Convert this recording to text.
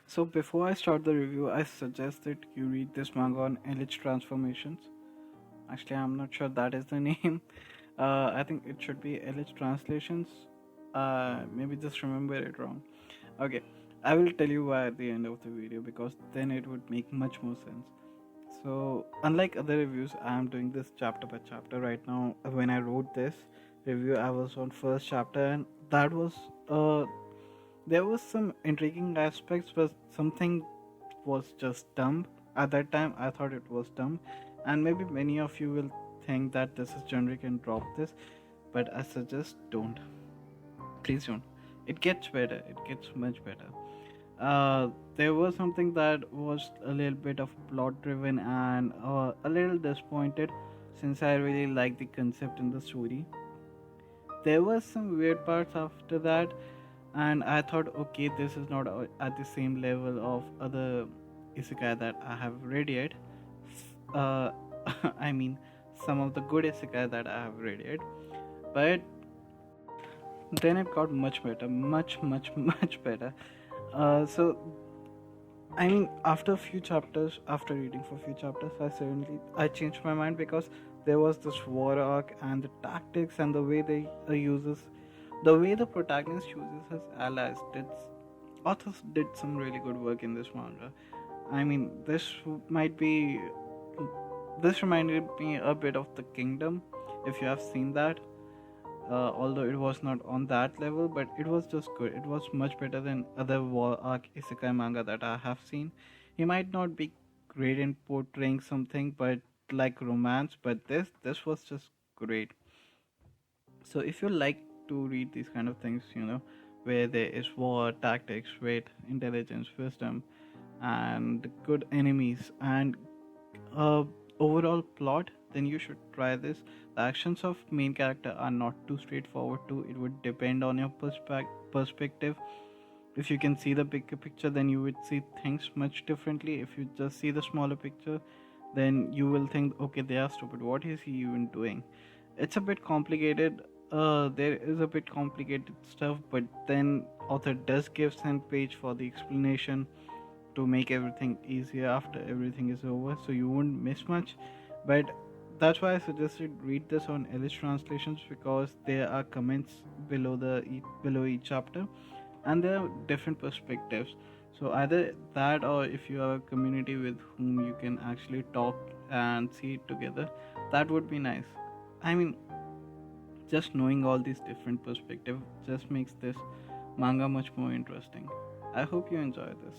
So before I start the review, I suggest that you read this manga on Elite Transformations. Actually, I'm not sure that is the name. I think it should be Elite Translations. Maybe just remember it wrong. Okay, I will tell you why at the end of the video because then it would make much more sense. So, unlike other reviews, I am doing this chapter by chapter right now. When I wrote this review, I was on first chapter, and that was there was some intriguing aspects, but something was just dumb. At that time, I thought it was dumb, and maybe many of you will think that this is generic and drop this, but I suggest don't. Please don't. It gets better. It gets much better. There was something that was a little bit of plot driven and a little disappointed since I really liked the concept in the story. There was some weird parts after that, and I thought, okay, this is not at the same level of other isekai that I have read yet. Uh, I mean, some of the good isekai that I have read yet, but then it got much better, much better. So I mean, after a few chapters, after reading for a few chapters, I changed my mind because there was this war arc and the tactics and the way they uses, the way the protagonist uses his allies. Authors did some really good work in this manga. I mean, might be this reminded me a bit of the Kingdom, if you have seen that. Although it was not on that level, but it was just good. It was much better than other war arc isekai manga that I have seen. He might not be great in portraying something, but like romance, but this was just great. So if you like to read these kind of things, where there is war, tactics, wit, intelligence, wisdom, and good enemies, and uh, overall plot, then you should try this. The actions of main character are not too straightforward too. It would depend on your perspective. If you can see the bigger picture, then you would see things much differently. If you just see the smaller picture, then you will think, okay, they are stupid. What is he even doing? It's a bit complicated. There is a bit complicated stuff, but then author does give some page for the explanation to make everything easier after everything is over, so you won't miss much. But that's why I suggested read this on Ellis translations, because there are comments below each chapter, and there are different perspectives. So either that, or if you have a community with whom you can actually talk and see it together, that would be nice. I mean, just knowing all these different perspectives just makes this manga much more interesting. I hope you enjoy this.